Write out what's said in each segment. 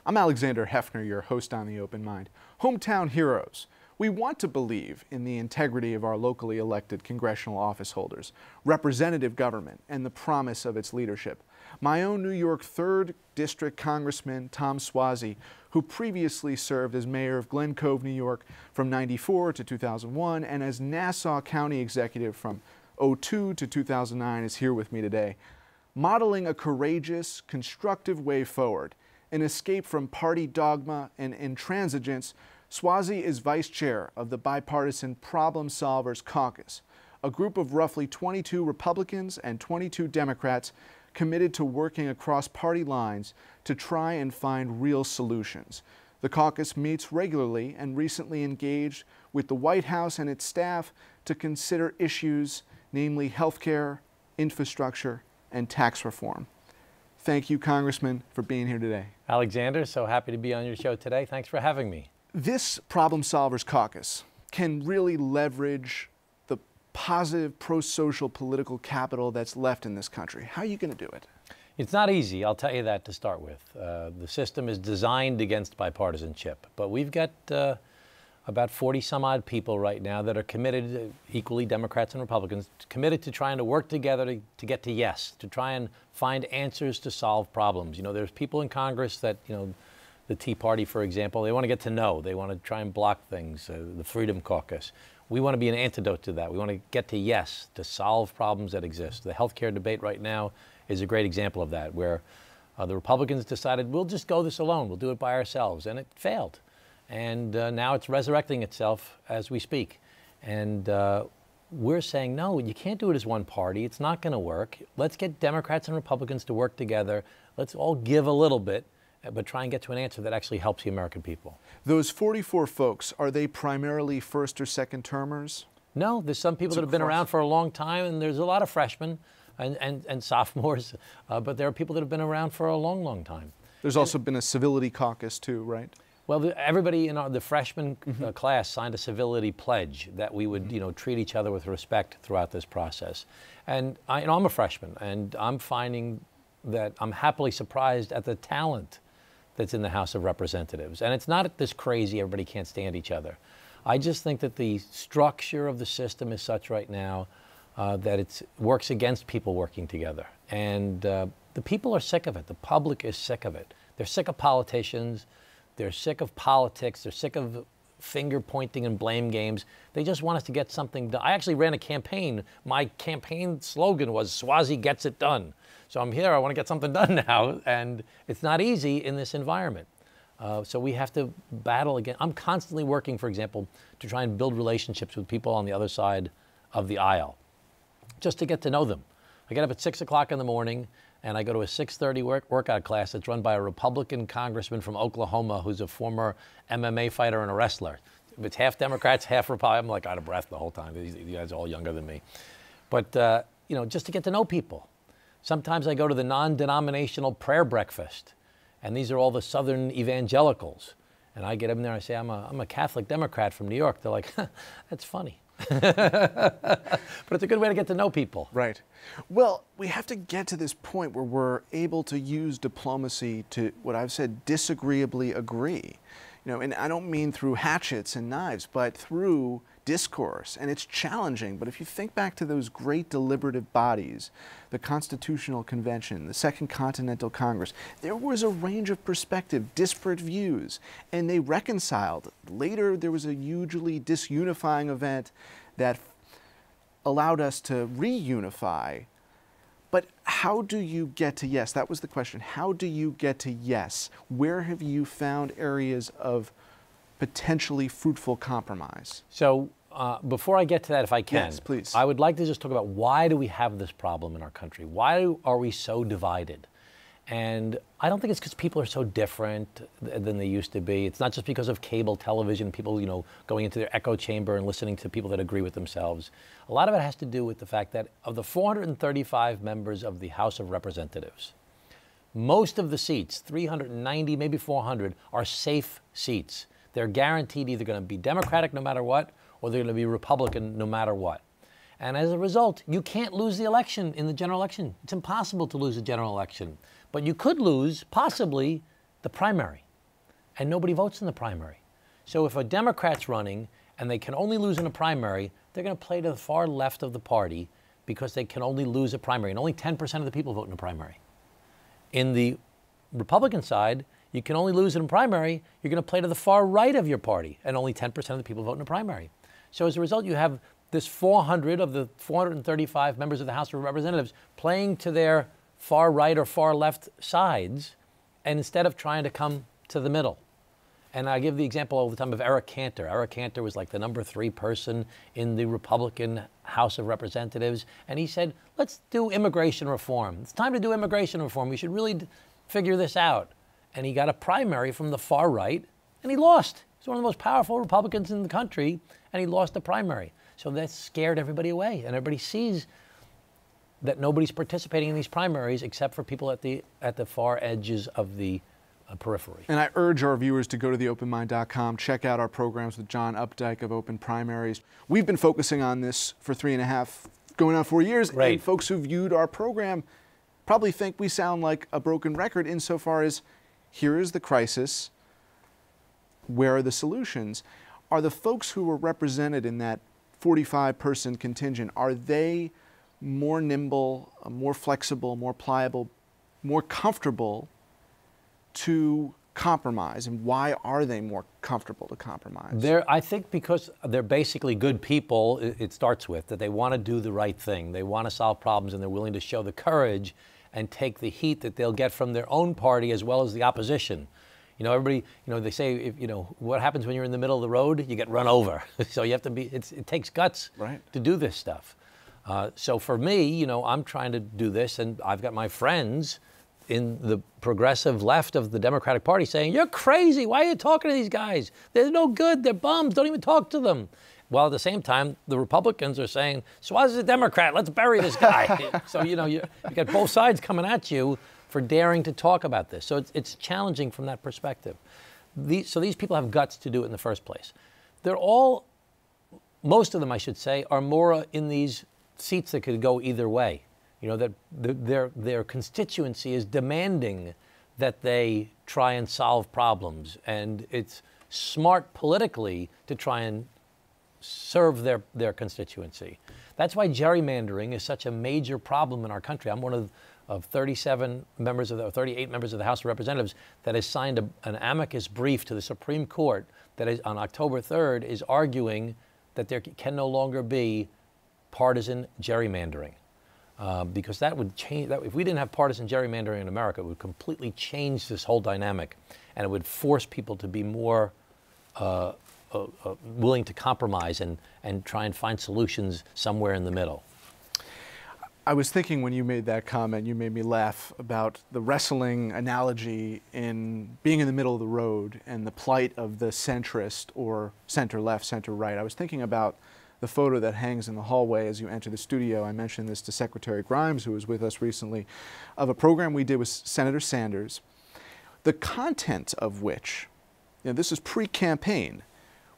I'm Alexander Hefner, your host on The Open Mind. Hometown heroes. We want to believe in the integrity of our locally elected congressional office holders, representative government, and the promise of its leadership. My own New York 3rd District Congressman Tom Suozzi, who previously served as mayor of Glen Cove, New York from '94 to 2001 and as Nassau County Executive from '02 to 2009, is here with me today, modeling a courageous, constructive way forward, an escape from party dogma and intransigence. Suozzi is vice chair of the Bipartisan Problem Solvers Caucus, a group of roughly 22 Republicans and 22 Democrats committed to working across party lines to try and find real solutions. The caucus meets regularly and recently engaged with the White House and its staff to consider issues, namely healthcare, infrastructure, and tax reform. Thank you, Congressman, for being here today. Alexander, so happy to be on your show today. Thanks for having me. This Problem Solvers Caucus can really leverage the positive pro-social political capital that's left in this country. How are you going to do it? It's not easy, I'll tell you that to start with. The system is designed against bipartisanship, but we've got about 40 some odd people right now that are committed, equally Democrats and Republicans, committed to trying to work together to get to yes, to try and find answers to solve problems. You know, there's people in Congress that, the Tea Party, for example, they want to get to know. They want to try and block things, the Freedom Caucus. We want to be an antidote to that. We want to get to yes, to solve problems that exist. The healthcare debate right now is a great example of that, where the Republicans decided, we'll just go this alone. We'll do it by ourselves. And it failed. And now it's resurrecting itself as we speak. And we're saying, no, you can't do it as one party. It's not going to work. Let's get Democrats and Republicans to work together. Let's all give a little bit, but try and get to an answer that actually helps the American people. Those 44 folks, are they primarily first or second termers? No, there's some people that have been around for a long time, and there's a lot of freshmen and sophomores, but there are people that have been around for a long, long time. There's also been a civility caucus too, right? Well, everybody in the freshman class signed a civility pledge that we would, treat each other with respect throughout this process. And I'm a freshman, and I'm finding that I'm happily surprised at the talent that's in the House of Representatives. And it's not this crazy, everybody can't stand each other. I just think that the structure of the system is such right now that it works against people working together. And the people are sick of it. The public is sick of it. They're sick of politicians. They're sick of politics. They're sick of finger pointing and blame games. They just want us to get something done. I actually ran a campaign. My campaign slogan was, Suozzi gets it done. So I'm here, I want to get something done now, and it's not easy in this environment. So we have to battle again. I'm constantly working, for example, to try and build relationships with people on the other side of the aisle, just to get to know them. I get up at 6 o'clock in the morning, and I go to a 6:30 workout class that's run by a Republican congressman from Oklahoma who's a former MMA fighter and a wrestler. It's half Democrats, half Republicans. I'm like out of breath the whole time. These guys are all younger than me. But, just to get to know people. Sometimes I go to the non-denominational prayer breakfast, and these are all the Southern evangelicals. And I get in there and I say, I'm a Catholic Democrat from New York. They're like, that's funny. But it's a good way to get to know people. Right. Well, we have to get to this point where we're able to use diplomacy to, what I've said, disagreeably agree. And I don't mean through hatchets and knives, but through discourse. And it's challenging. But if you think back to those great deliberative bodies, the Constitutional Convention, the Second Continental Congress, there was a range of perspective, disparate views, and they reconciled. Later, there was a hugely disunifying event that allowed us to reunify. But how do you get to yes? That was the question. How do you get to yes? Where have you found areas of potentially fruitful compromise? So before I get to that, if I can, yes, please. I would like to just talk about why do we have this problem in our country? Why are we so divided? And I don't think it's because people are so different than they used to be. It's not just because of cable television, people, going into their echo chamber and listening to people that agree with themselves. A lot of it has to do with the fact that of the 435 members of the House of Representatives, most of the seats, 390, maybe 400, are safe seats. They're guaranteed either going to be Democratic no matter what, or they're going to be Republican no matter what. And as a result, you can't lose the election in the general election. It's impossible to lose a general election. But you could lose, possibly, the primary. and nobody votes in the primary. So if a Democrat's running and they can only lose in a primary, they're going to play to the far left of the party because they can only lose a primary, and only 10% of the people vote in a primary. In the Republican side, you can only lose in a primary, you're going to play to the far right of your party, and only 10% of the people vote in a primary. So as a result, you have this 400 of the 435 members of the House of Representatives playing to their far right or far left sides, and instead of trying to come to the middle. And I give the example all the time of Eric Cantor. Eric Cantor was like the number 3 person in the Republican House of Representatives. And he said, let's do immigration reform. It's time to do immigration reform. We should really figure this out. And he got a primary from the far right, and he lost. He's one of the most powerful Republicans in the country, and he lost the primary. So that scared everybody away. And everybody sees that nobody's participating in these primaries except for people at the far edges of the periphery. And I urge our viewers to go to theopenmind.com, check out our programs with John Updike of Open Primaries. We've been focusing on this for 3.5, going on 4 years. Right. And folks who viewed our program probably think we sound like a broken record insofar as here is the crisis, where are the solutions? Are the folks who were represented in that 45-person contingent, are they more nimble, more flexible, more pliable, more comfortable to compromise, and why are they more comfortable to compromise? I think because they're basically good people, it starts with, that they want to do the right thing. They want to solve problems, and they're willing to show the courage and take the heat that they'll get from their own party as well as the opposition. You know, everybody, you know, they say, if, you know, what happens when you're in the middle of the road? You get run over. So you have to be, it takes guts to do this stuff. So for me, you know, I'm trying to do this, and I've got my friends in the progressive left of the Democratic Party saying, you're crazy, why are you talking to these guys? They're no good, they're bums, don't even talk to them. While at the same time, the Republicans are saying, Suozzi's a Democrat, let's bury this guy. So, you know, you got both sides coming at you for daring to talk about this. So it's challenging from that perspective. So these people have guts to do it in the first place. They're all, most of them, I should say, are more in these seats that could go either way. You know, that their constituency is demanding that they try and solve problems. And it's smart politically to try and serve their constituency. That's why gerrymandering is such a major problem in our country. I'm one of 38 members of the House of Representatives that has signed an amicus brief to the Supreme Court that is, on October 3rd, is arguing that there can no longer be partisan gerrymandering. Because that would change, if we didn't have partisan gerrymandering in America, it would completely change this whole dynamic, and it would force people to be more willing to compromise and try and find solutions somewhere in the middle. I was thinking when you made that comment, you made me laugh about the wrestling analogy in being in the middle of the road and the plight of the centrist or center left, center right. I was thinking about the photo that hangs in the hallway as you enter the studio. I mentioned this to Secretary Grimes, who was with us recently, of a program we did with Senator Sanders, the content of which, you know, this is pre-campaign,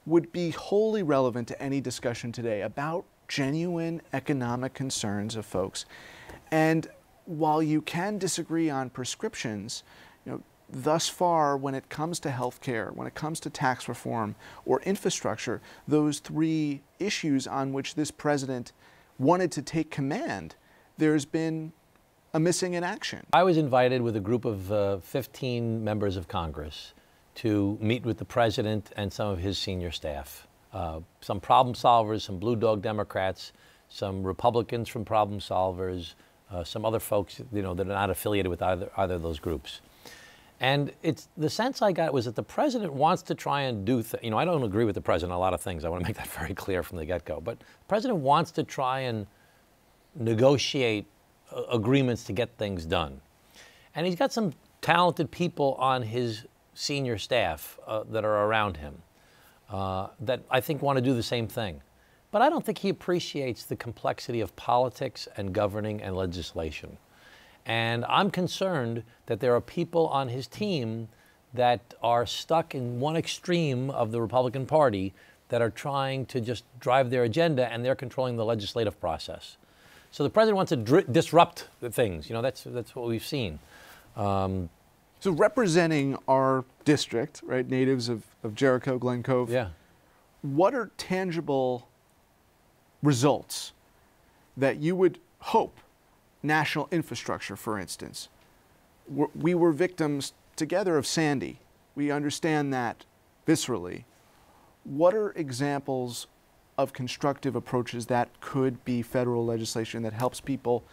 would be wholly relevant to any discussion today about genuine economic concerns of folks. And while you can disagree on prescriptions, you know, thus far, when it comes to health care, when it comes to tax reform or infrastructure, those 3 issues on which this president wanted to take command, there's been a missing in action. I was invited with a group of 15 members of Congress to meet with the president and some of his senior staff. Some problem solvers, some blue dog Democrats, some Republicans from problem solvers, some other folks, you know, that are not affiliated with either of those groups. And the sense I got was that the president wants to try and do, you know, I don't agree with the president on a lot of things. I want to make that very clear from the get-go. But the president wants to try and negotiate agreements to get things done. And he's got some talented people on his senior staff that are around him that I think want to do the same thing. But I don't think he appreciates the complexity of politics and governing and legislation. And I'm concerned that there are people on his team that are stuck in one extreme of the Republican Party that are trying to just drive their agenda, and they're controlling the legislative process. So the president wants to disrupt the things. You know, that's what we've seen. So representing our district, right, natives of Jericho, Glen Cove, Yeah. what are tangible results that you would hope, national infrastructure, for instance? We were victims together of Sandy. We understand that viscerally. What are examples of constructive approaches that could be federal legislation that helps people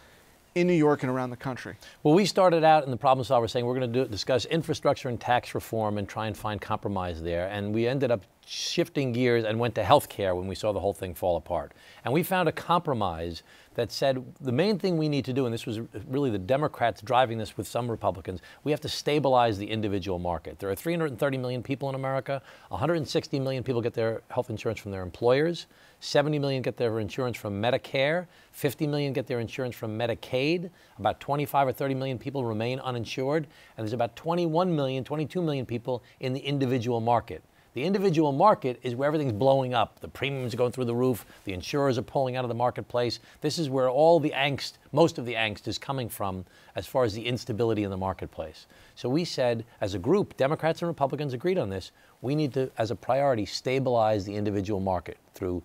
in New York and around the country? Well, we started out in the problem solver saying we're going to discuss infrastructure and tax reform and try and find compromise there. And we ended up shifting gears and went to health care when we saw the whole thing fall apart. And we found a compromise that said the main thing we need to do, and this was really the Democrats driving this with some Republicans, we have to stabilize the individual market. There are 330 million people in America. 160 million people get their health insurance from their employers. 70 million get their insurance from Medicare. 50 million get their insurance from Medicaid. About 25 or 30 million people remain uninsured. And there's about 21 million, 22 million people in the individual market. The individual market is where everything's blowing up. The premiums are going through the roof. The insurers are pulling out of the marketplace. This is where all the angst, most of the angst is coming from as far as the instability in the marketplace. So we said, as a group, Democrats and Republicans agreed on this, we need to, as a priority, stabilize the individual market through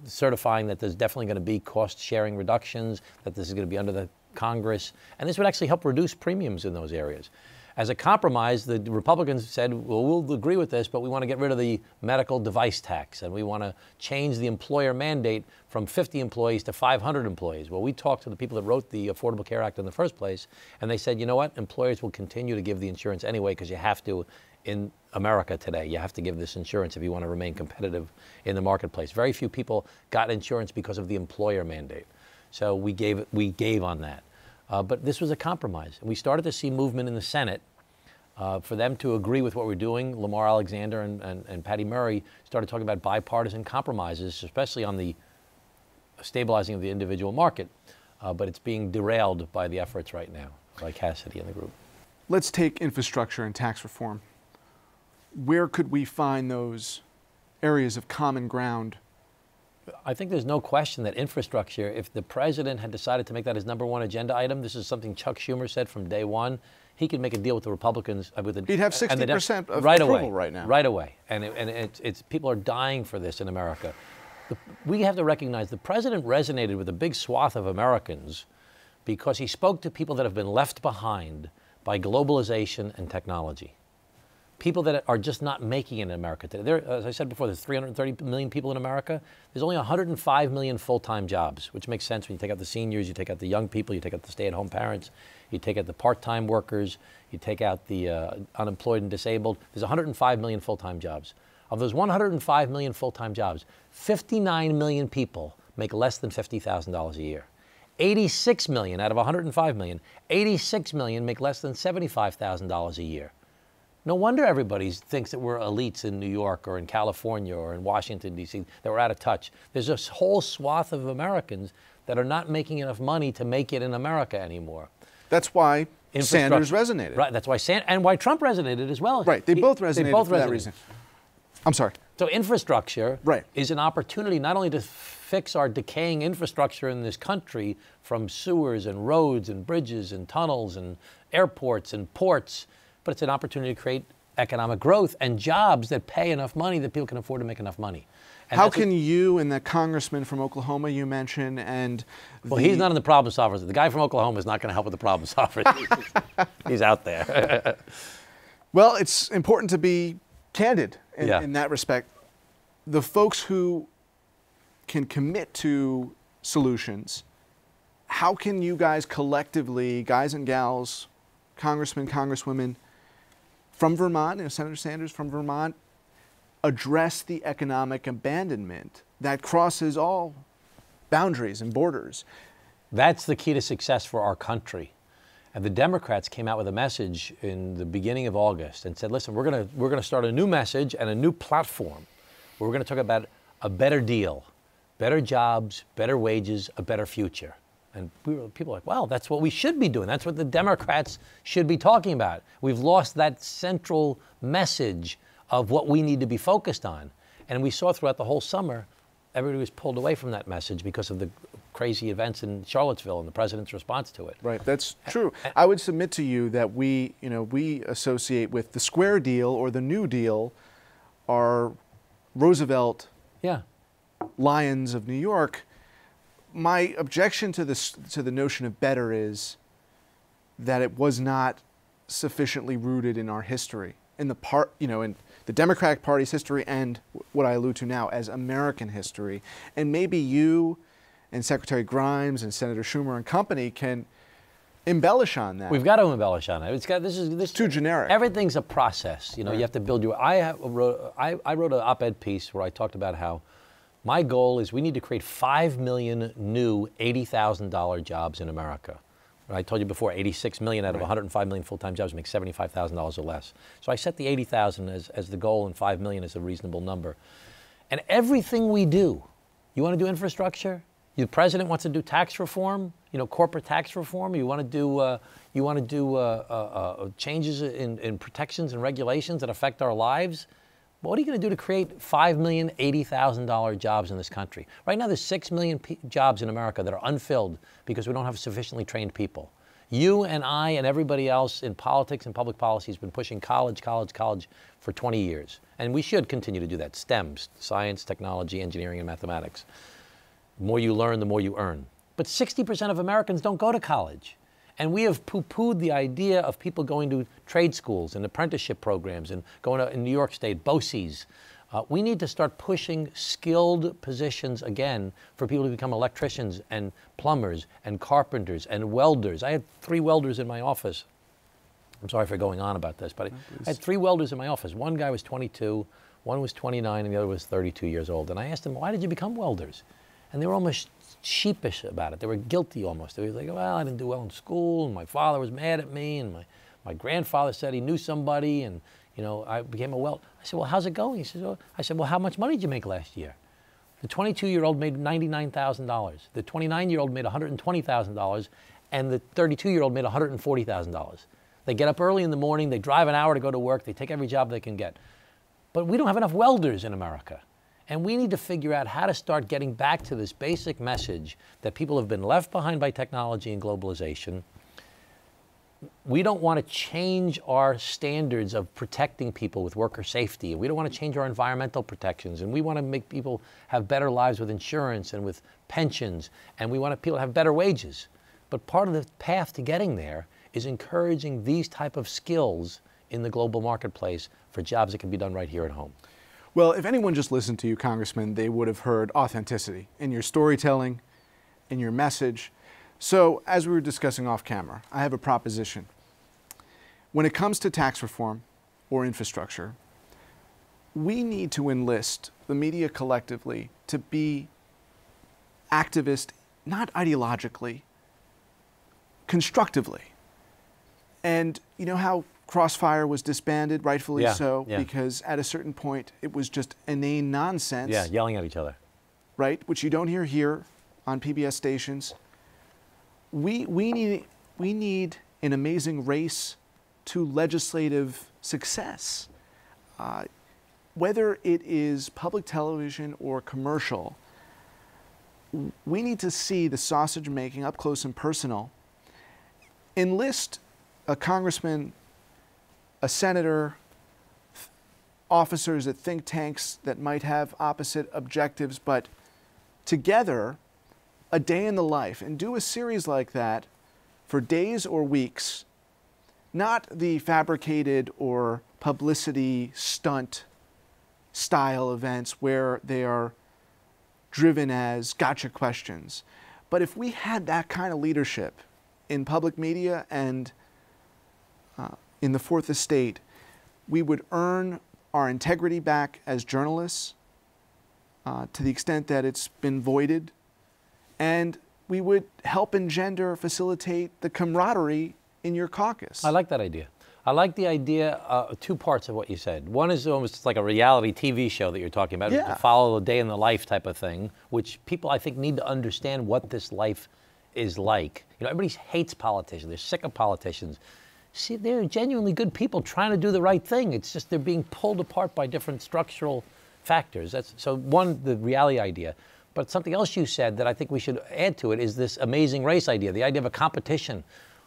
certifying that there's definitely going to be cost-sharing reductions, that this is going to be under the Congress, and this would actually help reduce premiums in those areas. As a compromise, the Republicans said, well, we'll agree with this, but we want to get rid of the medical device tax, and we want to change the employer mandate from 50 employees to 500 employees. Well, we talked to the people that wrote the Affordable Care Act in the first place, and they said, you know what, employers will continue to give the insurance anyway because you have to in America today. You have to give this insurance if you want to remain competitive in the marketplace. Very few people got insurance because of the employer mandate. So we gave on that. But this was a compromise. We started to see movement in the Senate for them to agree with what we're doing. Lamar Alexander and Patty Murray started talking about bipartisan compromises, especially on the stabilizing of the individual market. But it's being derailed by the efforts right now by Cassidy and the group. Let's take infrastructure and tax reform. Where could we find those areas of common ground? I think there's no question that infrastructure, if the president had decided to make that his #1 agenda item, this is something Chuck Schumer said from day one, he could make a deal with the Republicans. He'd have 60% of right approval away, right now. Right away. And it's people are dying for this in America. We have to recognize the president resonated with a big swath of Americans because he spoke to people that have been left behind by globalization and technology. People that are just not making it in America today. There, as I said before, there's 330 million people in America. There's only 105 million full-time jobs, which makes sense when you take out the seniors, you take out the young people, you take out the stay-at-home parents, you take out the part-time workers, you take out the unemployed and disabled. There's 105 million full-time jobs. Of those 105 million full-time jobs, 59 million people make less than $50,000 a year. 86 million out of 105 million, 86 million make less than $75,000 a year. No wonder everybody thinks that we're elites in New York or in California or in Washington, D.C., that we're out of touch. There's this whole swath of Americans that are not making enough money to make it in America anymore. That's why Sanders resonated. Right, that's why and why Trump resonated as well. Right, they both resonated for that reason. I'm sorry. So infrastructure is an opportunity not only to fix our decaying infrastructure in this country from sewers and roads and bridges and tunnels and airports and ports, but it's an opportunity to create economic growth and jobs that pay enough money that people can afford to make enough money. And how can you and the congressman from Oklahoma you mentioned and well, he's not in the problem solvers. The guy from Oklahoma is not going to help with the problem solvers. He's out there. Well, it's important to be candid in that respect. The folks who can commit to solutions, how can you guys collectively, guys and gals, congressmen, congresswomen, from Vermont, Senator Sanders from Vermont, address the economic abandonment that crosses all boundaries and borders? That's the key to success for our country. And the Democrats came out with a message in the beginning of August and said, listen, we're going to start a new message and a new platform where we're going to talk about a better deal, better jobs, better wages, a better future. And people were like, well, that's what we should be doing. That's what the Democrats should be talking about. We've lost that central message of what we need to be focused on. And we saw throughout the whole summer, everybody was pulled away from that message because of the crazy events in Charlottesville and the president's response to it. Right, that's true. I would submit to you that we associate with the Square Deal or the New Deal are Roosevelt Lions of New York. My objection to the notion of better is that it was not sufficiently rooted in our history, in the Democratic Party's history and what I allude to now as American history. And maybe you and Secretary Grimes and Senator Schumer and company can embellish on that. We've got to embellish on it. It's too generic. Everything's a process. You know, right. You have to build your. I wrote an op-ed piece where I talked about how my goal is we need to create 5 million new $80,000 jobs in America. I told you before, 86 million out of 105 million full-time jobs make $75,000 or less. So I set the 80,000 as the goal and 5 million is a reasonable number. And everything we do, you want to do infrastructure? The president wants to do tax reform, corporate tax reform. You want to do changes in protections and regulations that affect our lives. What are you going to do to create 5 million $80,000 jobs in this country? Right now, there's 6 million jobs in America that are unfilled because we don't have sufficiently trained people. You and I and everybody else in politics and public policy has been pushing college for 20 years. And we should continue to do that. STEMs, science, technology, engineering, and mathematics. The more you learn, the more you earn. But 60% of Americans don't go to college. And we have poo-pooed the idea of people going to trade schools and apprenticeship programs and going to, in New York State, BOCES. We need to start pushing skilled positions again for people to become electricians and plumbers and carpenters and welders. I had 3 welders in my office. I'm sorry for going on about this, but I had 3 welders in my office. One guy was 22, one was 29, and the other was 32 years old. And I asked them, why did you become welders? And they were almost sheepish about it. They were guilty almost. They were like, well, I didn't do well in school, and my father was mad at me, and my grandfather said he knew somebody, and I became a welder. I said, well, how's it going? He said, I said, well, how much money did you make last year? The 22-year-old made $99,000. The 29-year-old made $120,000, and the 32-year-old made $140,000. They get up early in the morning, they drive an hour to go to work, they take every job they can get. But we don't have enough welders in America. And we need to figure out how to start getting back to this basic message that people have been left behind by technology and globalization. We don't want to change our standards of protecting people with worker safety. We don't want to change our environmental protections. And we want to make people have better lives with insurance and with pensions. And we want people to have better wages. But part of the path to getting there is encouraging these type of skills in the global marketplace for jobs that can be done right here at home. Well, if anyone just listened to you, Congressman, they would have heard authenticity in your storytelling, in your message. So, as we were discussing off camera, I have a proposition. When it comes to tax reform or infrastructure, we need to enlist the media collectively to be activist, not ideologically, constructively. And you know how Crossfire was disbanded, rightfully so, because at a certain point it was just inane nonsense. Yeah, yelling at each other. Right, which you don't hear here on PBS stations. We need an amazing race to legislative success. Whether it is public television or commercial, we need to see the sausage making up close and personal. Enlist a congressman, a senator, officers at think tanks that might have opposite objectives, but together, a day in the life, and do a series like that for days or weeks, not the fabricated or publicity stunt style events where they are driven as gotcha questions. But if we had that kind of leadership in public media and in the Fourth Estate, we would earn our integrity back as journalists to the extent that it's been voided, and we would help engender, facilitate the camaraderie in your caucus. I like that idea. I like the idea, 2 parts of what you said. One is almost like a reality TV show that you're talking about, to follow a day in the life type of thing, which people I think need to understand what this life is like. Everybody hates politicians. They're sick of politicians. See, they're genuinely good people trying to do the right thing. It's just they're being pulled apart by different structural factors. So one, the reality idea. But something else you said that I think we should add to it is this amazing race idea, the idea of a competition.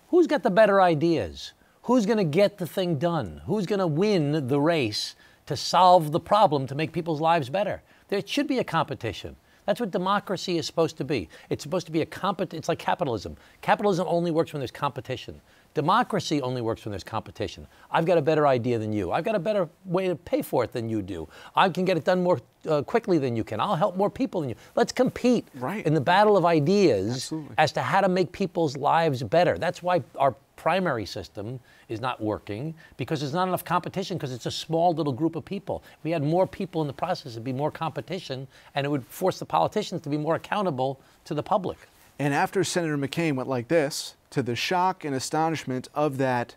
Who's got the better ideas? Who's going to get the thing done? Who's going to win the race to solve the problem, to make people's lives better? There should be a competition. That's what democracy is supposed to be. It's supposed to be it's like capitalism. Capitalism only works when there's competition. Democracy only works when there's competition. I've got a better idea than you. I've got a better way to pay for it than you do. I can get it done more quickly than you can. I'll help more people than you. Let's compete in the battle of ideas as to how to make people's lives better. That's why our primary system is not working, because there's not enough competition, because it's a small little group of people. If we had more people in the process, it'd be more competition, and it would force the politicians to be more accountable to the public. And after Senator McCain went like this, to the shock and astonishment of that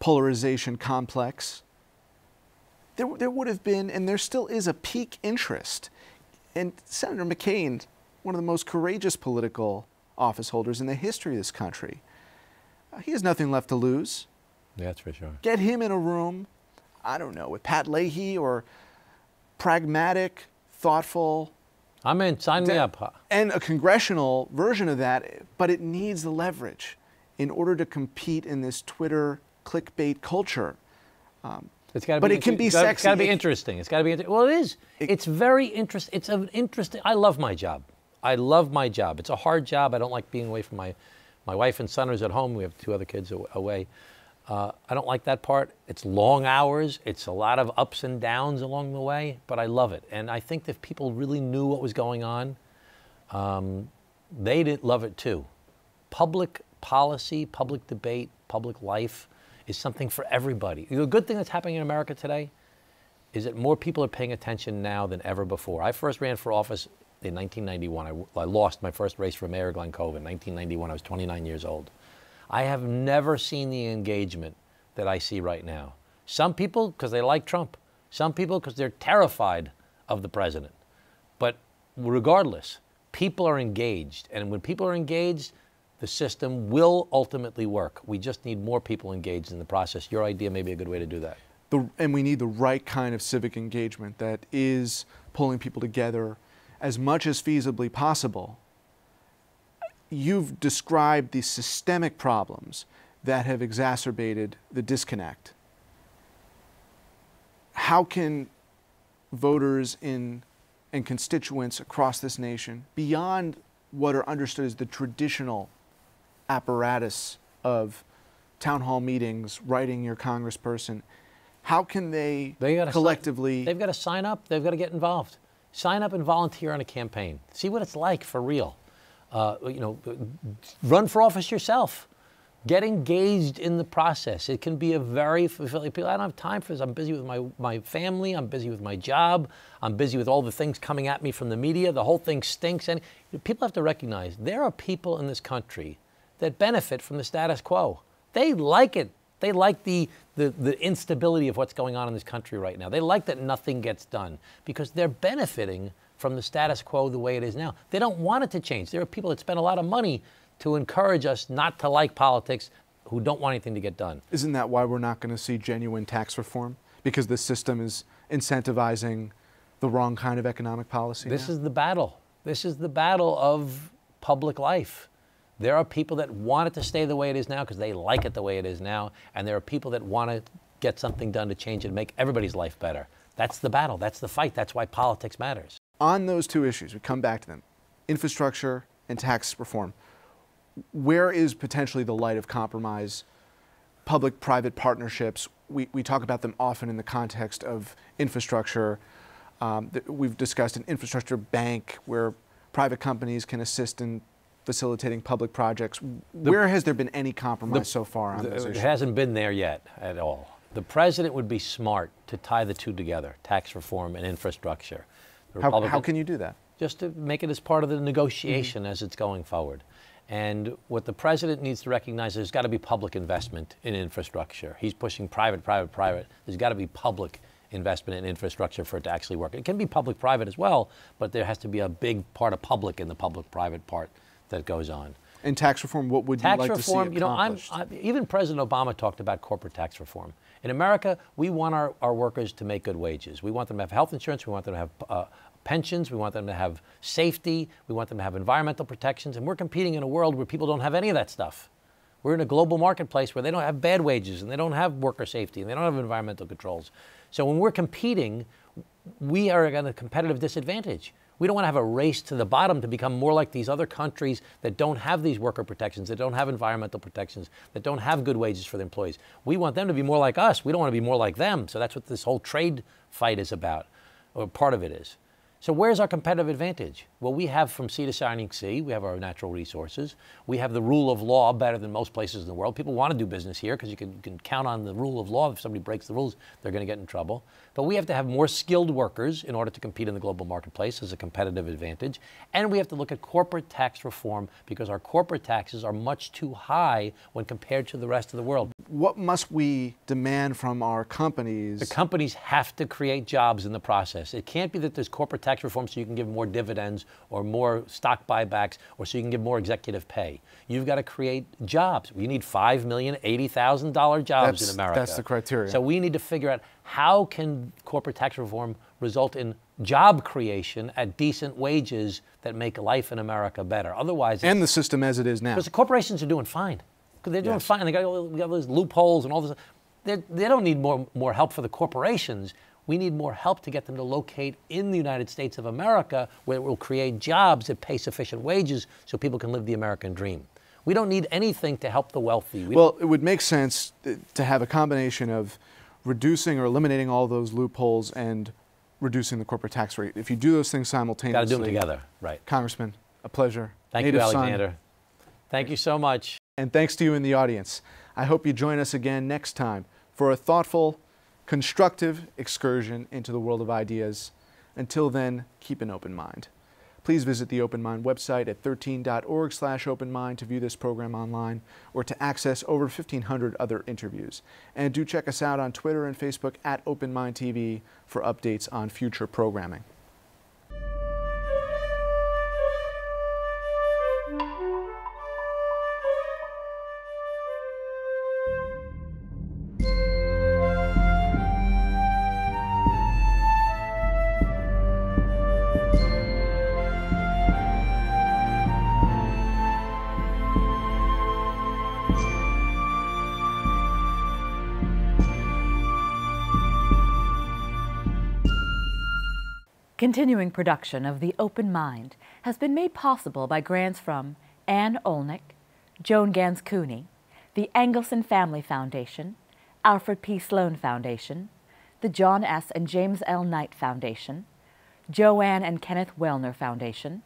polarization complex, there would have been, and there still is, a peak interest. And Senator McCain, one of the most courageous political office holders in the history of this country, he has nothing left to lose. Yeah, that's for sure. Get him in a room, I don't know, with Pat Leahy, or pragmatic, thoughtful. I'm in. Sign me up. And a congressional version of that, but it needs the leverage in order to compete in this Twitter clickbait culture. It's got to but be, it can be sexy. It's got to be interesting. It's got to be. Well, it is. It's very interesting. It's an interesting. I love my job. I love my job. It's a hard job. I don't like being away from my wife and son who's at home. We have 2 other kids away. I don't like that part. It's long hours. It's a lot of ups and downs along the way, but I love it. And I think that if people really knew what was going on, they didn't love it too. Public policy, public debate, public life is something for everybody. The good thing that's happening in America today is that more people are paying attention now than ever before. I first ran for office in 1991. I lost my first race for mayor of Glen Cove in 1991. I was 29 years old. I have never seen the engagement that I see right now. Some people because they like Trump. Some people because they're terrified of the president. But regardless, people are engaged. And when people are engaged, the system will ultimately work. We just need more people engaged in the process. Your idea may be a good way to do that. And we need the right kind of civic engagement that is pulling people together as much as feasibly possible. You've described the systemic problems that have exacerbated the disconnect. How can voters and constituents across this nation, beyond what are understood as the traditional apparatus of town hall meetings, writing your congressperson, how can they collectively... They've got to sign up. They've got to get involved. Sign up and volunteer on a campaign. See what it's like for real. Run for office yourself. Get engaged in the process. It can be a very fulfilling. I don't have time for this. I'm busy with my family. I'm busy with my job. I'm busy with all the things coming at me from the media. The whole thing stinks. And people have to recognize there are people in this country that benefit from the status quo. They like it. They like the instability of what's going on in this country right now. They like that nothing gets done because they're benefiting from the status quo the way it is now. They don't want it to change. There are people that spend a lot of money to encourage us not to like politics who don't want anything to get done. Isn't that why we're not going to see genuine tax reform? Because the system is incentivizing the wrong kind of economic policy? This is the battle. This is the battle of public life. There are people that want it to stay the way it is now because they like it the way it is now, and there are people that want to get something done to change it and make everybody's life better. That's the battle. That's the fight. That's why politics matters. On those 2 issues, we come back to them, infrastructure and tax reform. Where is potentially the light of compromise? Public-private partnerships, we talk about them often in the context of infrastructure. We've discussed an infrastructure bank where private companies can assist in facilitating public projects. Where has there been any compromise so far on those issues? It hasn't been there yet at all. The president would be smart to tie the 2 together, tax reform and infrastructure. How can you do that? Just to make it as part of the negotiation as it's going forward. And what the president needs to recognize is there's got to be public investment in infrastructure. He's pushing private. There's got to be public investment in infrastructure for it to actually work. It can be public-private as well, but there has to be a big part of public in the public-private part that goes on. And tax reform, what would you like to see accomplished? Even President Obama talked about corporate tax reform. In America, we want our workers to make good wages. We want them to have health insurance. We want them to have pensions, we want them to have safety, we want them to have environmental protections, and we're competing in a world where people don't have any of that stuff. We're in a global marketplace where they don't have bad wages, and they don't have worker safety, and they don't have environmental controls. So when we're competing, we are at a competitive disadvantage. We don't want to have a race to the bottom to become more like these other countries that don't have these worker protections, that don't have environmental protections, that don't have good wages for the employees. We want them to be more like us. We don't want to be more like them. So that's what this whole trade fight is about, or part of it is. So where's our competitive advantage? Well, we have from sea to shining sea, we have our natural resources. We have the rule of law better than most places in the world. People want to do business here because you can count on the rule of law. If somebody breaks the rules, they're going to get in trouble. But we have to have more skilled workers in order to compete in the global marketplace as a competitive advantage. And we have to look at corporate tax reform because our corporate taxes are much too high when compared to the rest of the world. What must we demand from our companies? The companies have to create jobs in the process. It can't be that there's corporate tax reform so you can give more dividends or more stock buybacks or so you can give more executive pay. You've got to create jobs. We need 5 million, $80,000 jobs in America. That's the criteria. So we need to figure out how can corporate tax reform result in job creation at decent wages that make life in America better. Otherwise, and the system as it is now. Because the corporations are doing fine. They're doing fine. We got all those loopholes and all this. They don't need more help for the corporations. We need more help to get them to locate in the United States of America where it will create jobs that pay sufficient wages so people can live the American dream. We don't need anything to help the wealthy. Well, it would make sense to have a combination of reducing or eliminating all those loopholes and reducing the corporate tax rate. If you do those things simultaneously. Got to do them together, right. Congressman, a pleasure. Thank you, Alexander. Thank you so much. And thanks to you in the audience. I hope you join us again next time for a thoughtful, constructive excursion into the world of ideas. Until then, keep an open mind. Please visit the Open Mind website at 13.org/openmind to view this program online or to access over 1,500 other interviews. And do check us out on Twitter and Facebook at OpenMindTV for updates on future programming. Continuing production of The Open Mind has been made possible by grants from Ann Olnick, Joan Gans Cooney, the Engelson Family Foundation, Alfred P. Sloan Foundation, the John S. and James L. Knight Foundation, Joanne and Kenneth Wellner Foundation,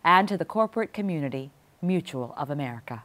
and to the corporate community Mutual of America.